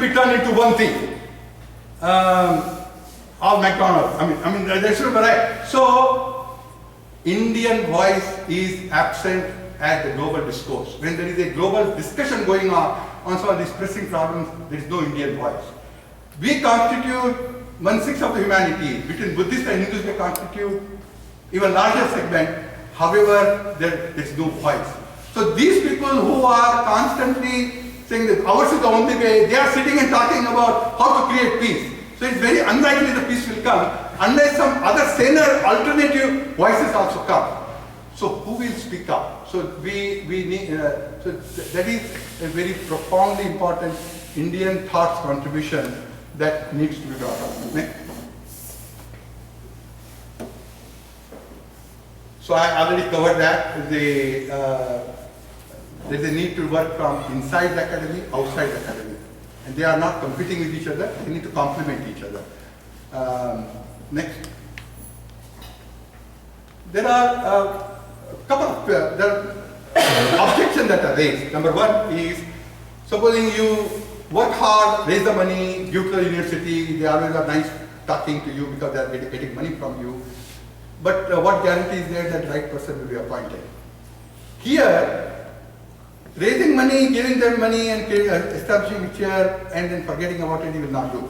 be turned into one thing. Or McDonald's. I mean, that's right. So, Indian voice is absent at the global discourse. When there is a global discussion going on some of these pressing problems, there is no Indian voice. We constitute 1/6 of the humanity. Between Buddhists and Hindus, we constitute even larger segment. However, there is no voice. So these people who are constantly saying that ours is the only way, they are sitting and talking about how to create peace. So it's very unlikely the peace will come unless some other saner alternative voices also come. So who will speak up? So we need, so that is a very profoundly important Indian thoughts contribution that needs to be brought up. Next. So I already covered that. There's a need to work from inside the academy, outside the academy. And they are not competing with each other, they need to complement each other. Next. There are a couple of objections that are raised. Number one is, supposing you work hard, raise the money, give to the university, they always are nice talking to you because they are getting money from you. But what guarantee is there that the right person will be appointed? Here, raising money, giving them money and establishing a chair and then forgetting about it, you will not do.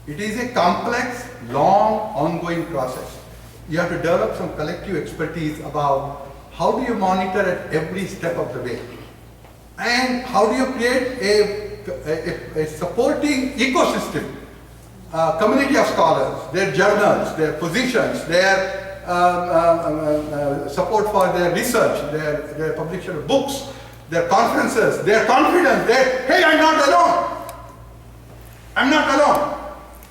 It is a complex, long, ongoing process. You have to develop some collective expertise about how do you monitor at every step of the way. And how do you create a supporting ecosystem, community of scholars, their journals, their positions, their support for their research, their publication of books, their conferences, their confidence, their, hey, I'm not alone. I'm not alone.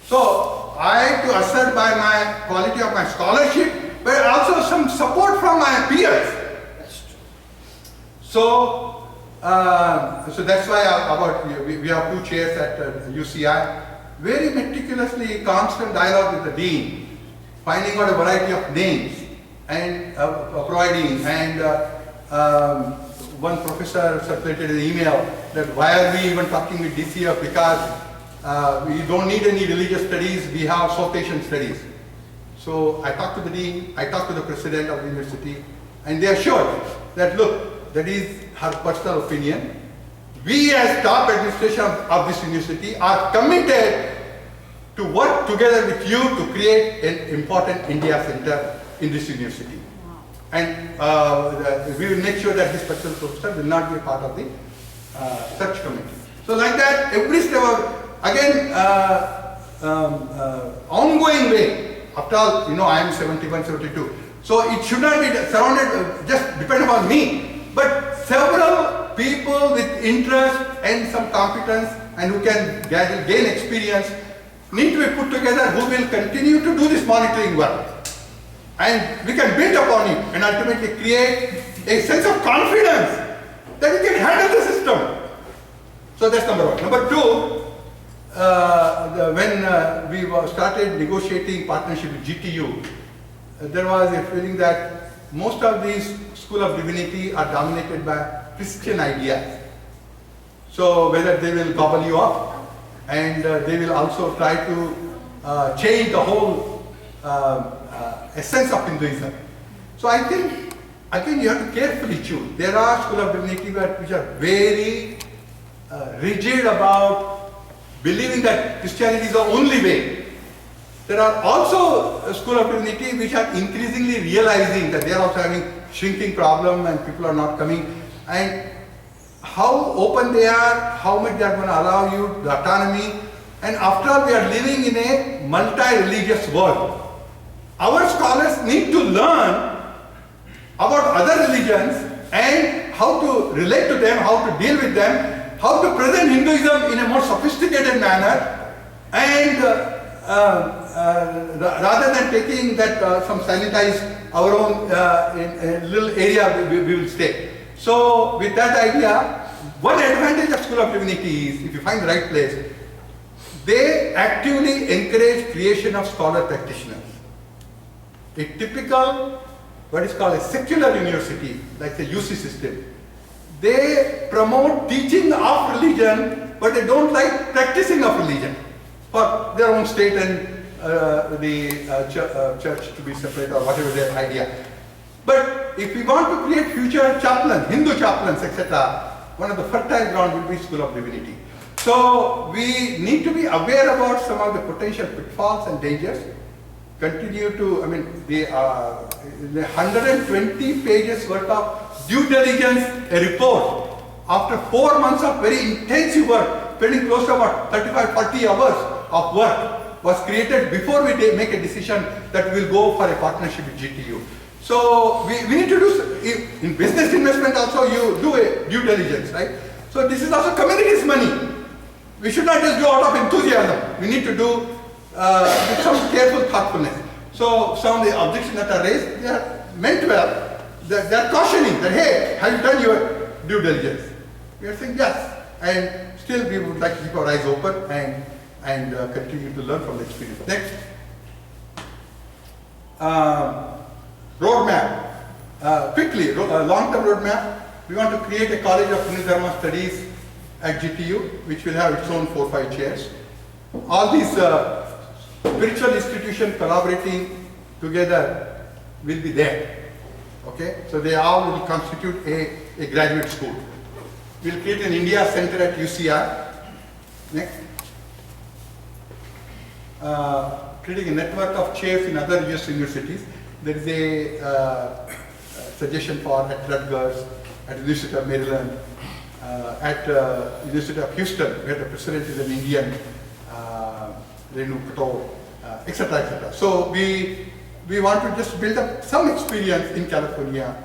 So I have to assert by my quality of my scholarship, but also some support from my peers. So, so that's why we have 2 chairs at UCI. Very meticulously constant dialogue with the dean, finding out a variety of names and providing, and one professor circulated an email that why are we even talking with DCF, because we don't need any religious studies, we have South Asian studies. So I talked to the dean, I talked to the president of the university, and they assured that look, that is her personal opinion. We as top administration of this university are committed to work together with you to create an important India center in this university. And we will make sure that this particular professor will not be a part of the search committee. So like that, every step of, again, ongoing way. After all, you know, I am 71, 72. So it should not be surrounded, just depend upon me, but several people with interest and some competence and who can gain experience need to be put together, who will continue to do this monitoring work. And we can build upon it and ultimately create a sense of confidence that we can handle the system. So that's number one. Number two, when we started negotiating partnership with GTU, there was a feeling that most of these School of Divinity are dominated by Christian ideas. So whether they will gobble you up and they will also try to change the whole essence of Hinduism. So I think you have to carefully choose. There are School of Divinity which are very rigid about believing that Christianity is the only way. There are also a School of Divinity which are increasingly realizing that they are also having shrinking problem and people are not coming. And how open they are, how much they are going to allow you, the autonomy. And after all, we are living in a multi-religious world. Our scholars need to learn about other religions and how to relate to them, how to deal with them, how to present Hinduism in a more sophisticated manner, and rather than taking that some sanitize our own in a little area we will stay. So with that idea, one advantage of School of Divinity is, if you find the right place, they actively encourage creation of scholar practitioners. A typical, what is called a secular university, like the UC system, they promote teaching of religion but they don't like practicing of religion for their own state and church to be separate or whatever their idea. But if we want to create future chaplains, Hindu chaplains, etc., one of the fertile ground will be School of Divinity. So we need to be aware about some of the potential pitfalls and dangers. Continue to, the 120 pages worth of due diligence, a report. After 4 months of very intensive work, spending close to about 35-40 hours of work was created before we make a decision that we will go for a partnership with GTU. So we need to do, in business investment also you do a due diligence, right? So this is also community's money. We should not just do out of enthusiasm. We need to do with some careful thoughtfulness. So some of the objections that are raised, they are meant well. They are cautioning that, hey, have you done your due diligence? We are saying yes. And still we would like to keep our eyes open and continue to learn from the experience. Next. Roadmap. Quickly, long-term roadmap. We want to create a College of Hindu Dharma Studies at GTU, which will have its own 4 or 5 chairs. All these spiritual institutions collaborating together will be there. Okay, so they all will constitute a graduate school. We'll create an India Center at UCR. Next. Creating a network of chairs in other US universities. There is a suggestion for at Rutgers, at the University of Maryland, at University of Houston, where the president is an Indian, Renu Patel, etc., etc. So we want to just build up some experience in California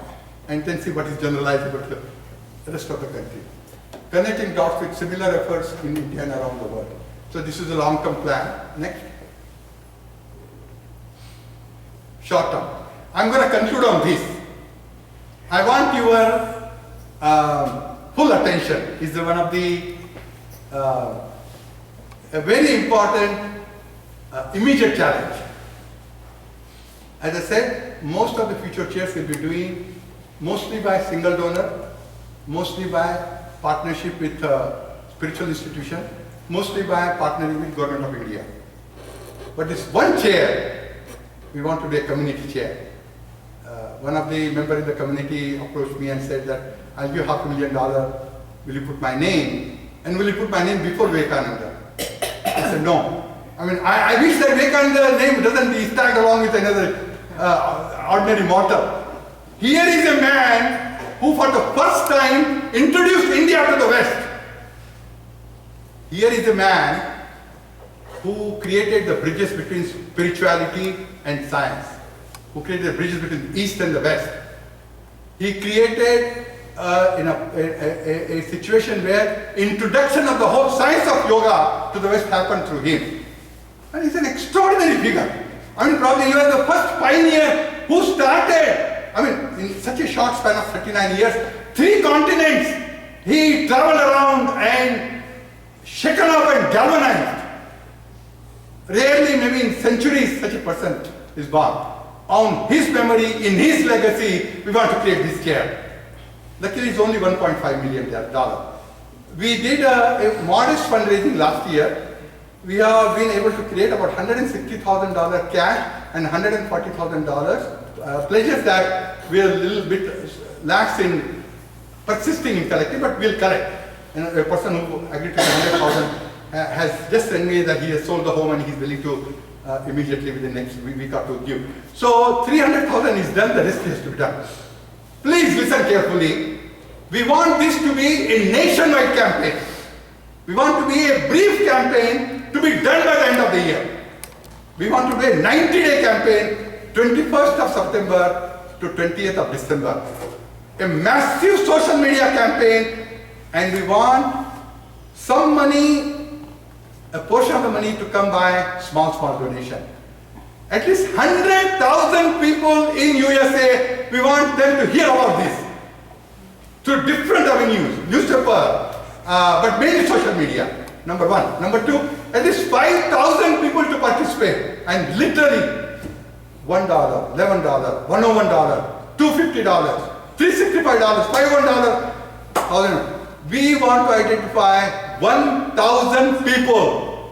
and then see what is generalizable to the rest of the country. Connecting dots with similar efforts in India and around the world. So this is a long-term plan. Next. Short term. I'm going to conclude on this. I want your full attention. Is one of the a very important immediate challenge. As I said, most of the future chairs will be doing mostly by single donor, mostly by partnership with spiritual institution, mostly by partnering with Government of India. But this one chair, we want to be a community chair. One of the members in the community approached me and said that I'll give $500,000, will you put my name? And will you put my name before Vivekananda? I said no. I wish that Vivekananda's name doesn't be tagged along with another ordinary mortal. Here is a man who for the first time introduced India to the West. Here is a man who created the bridges between spirituality and science, who created the bridges between the East and the West. He created a situation where introduction of the whole science of yoga to the West happened through him. And he's an extraordinary figure. Probably he was the first pioneer who started, in such a short span of 39 years, 3 continents. He traveled around and shaken up and galvanized. Rarely, maybe in centuries, such a person is born. On his memory, in his legacy, we want to create this chair. Luckily, it's only $1.5 million. We did a modest fundraising last year. We have been able to create about $160,000 cash and $140,000 pledges that we are a little bit lax in persisting in collecting, but we'll collect. A person who agreed to $100,000 has just sent me that he has sold the home and he's willing to immediately within the next week or two give. So $300,000 is done, the rest has to be done. Please listen carefully. We want this to be a nationwide campaign. We want to be a brief campaign to be done by the end of the year. We want to do a 90-day campaign, 21st of September to 20th of December. A massive social media campaign, and we want some money, a portion of the money to come by small donation. At least 100,000 people in USA, we want them to hear about this through different avenues, newspaper, but mainly social media, number one. Number two, at least 5,000 people to participate, and literally $1, $11, $101, $250, $365, $500, $1,000. We want to identify one 1,000 people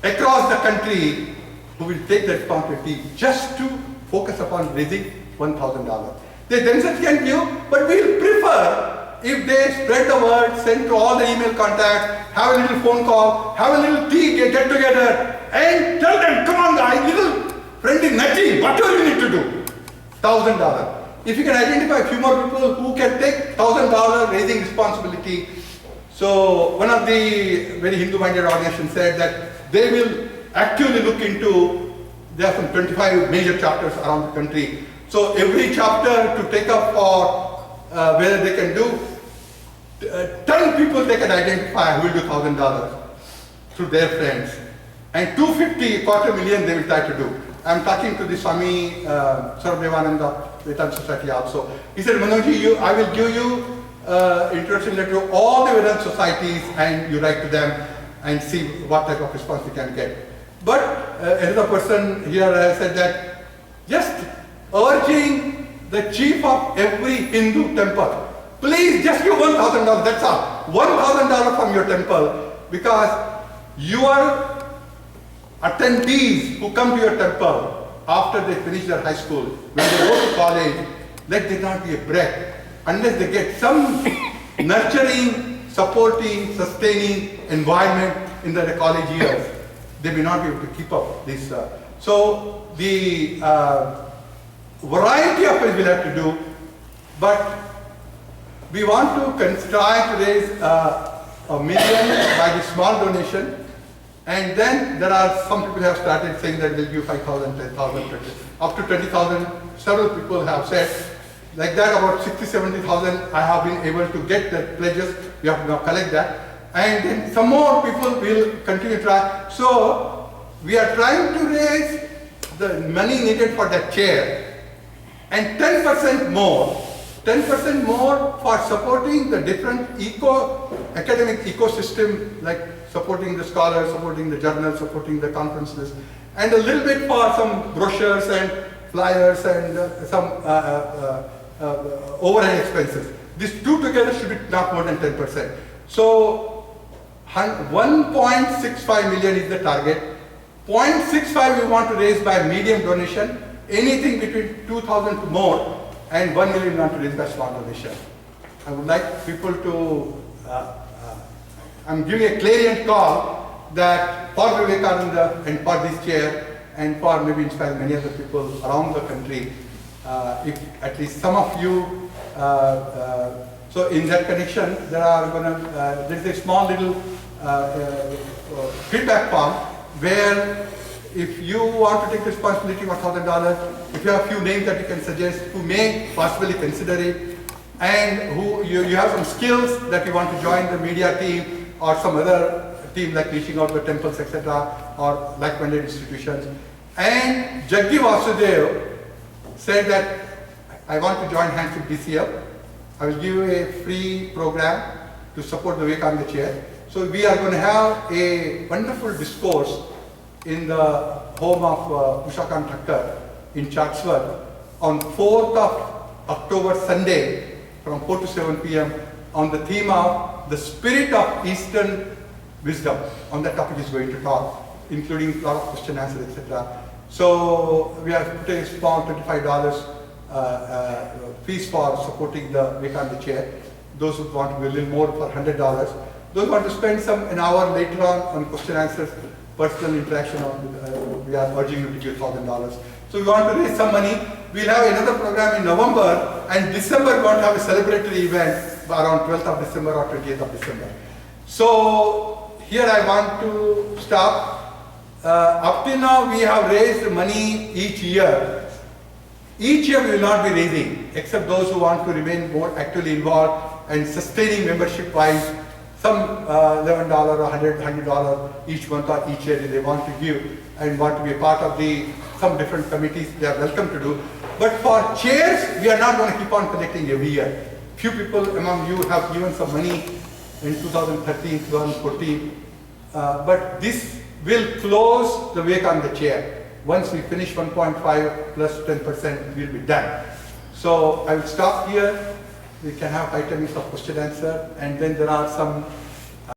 across the country who will take the responsibility just to focus upon raising $1,000. They themselves can give, but we will prefer if they spread the word, send to all the email contacts, have a little phone call, have a little tea, get together, and tell them, come on guys, little friendly nothing, whatever you need to do, $1,000. If you can identify a few more people who can take $1,000 raising responsibility. So one of the very Hindu-minded organizations said that they will actively look into, there are some 25 major chapters around the country. So every chapter to take up for whether they can do, 10 people they can identify who will do $1,000 through their friends. And 250, $250,000 they will try to do. I'm talking to the Swami Sarvadevananda Vedanta Society also. He said, Manojji, I will give you introduction letter to all the Vedanta societies and you write to them and see what type of response you can get. But another person here said that just urging the chief of every Hindu temple, please just give $1,000, that's all. $1,000 from your temple, because your attendees who come to your temple after they finish their high school, when they go to college, let there not be a break unless they get some nurturing, supporting, sustaining environment in their college years. They may not be able to keep up this. So the variety of it we'll have to do, but we want to try to raise $1 million by the small donation. And then there are some people have started saying that they'll give 5,000, 10,000, 20,000, up to 20,000. Several people have said, like that about 60, 70,000 I have been able to get the pledges. We have to now collect that. And then some more people will continue to try. So we are trying to raise the money needed for that chair and 10% more. 10% more for supporting the different academic ecosystem, like supporting the scholars, supporting the journals, supporting the conferences, and a little bit for some brochures and flyers and some overhead expenses. These two together should be not more than 10%. So 1.65 million is the target. 0.65 we want to raise by medium donation, anything between 2,000 to more, and 1 million we want to raise by small donation. I would like people to, I'm giving a clarion call that for Vivekananda and for this chair and for maybe inspiring many other people around the country, if at least some of you, so in that connection, there's a small little feedback form where if you want to take responsibility for $1,000, if you have a few names that you can suggest who may possibly consider it, and who you have some skills that you want to join the media team or some other team like reaching out to temples, etc., or like-minded institutions. And Jaggi Vasudev said that I want to join hands with DCL. I will give you a free program to support the Vivekananda chair. So we are going to have a wonderful discourse in the home of Ushakant Thakkar in Chatsworth on 4th of October, Sunday, from 4 to 7 p.m. on the theme of the spirit of Eastern wisdom. On that topic is going to talk, including a lot of question answers, etc. So we have put a small $25 fees for supporting the Vivekananda chair. Those who want to be a little more for $100. Those who want to spend an hour later on question answers, personal interaction, we are urging you to give $1,000. So we want to raise some money. We'll have another program in November, and December we want to have a celebratory event around 12th of December or 20th of December. So here I want to stop. Up till now we have raised money each year. Each year we will not be raising, except those who want to remain more actively involved and sustaining membership-wise, some $11 or $100 each month or each year they want to give and want to be a part of some different committees, they are welcome to do. But for chairs, we are not going to keep on collecting every year. Few people among you have given some money in 2013, 2014, but this will close the Vivekananda chair. Once we finish 1.5 plus 10%, we'll be done. So I will stop here. We can have 5 minutes of question answer, and then there are some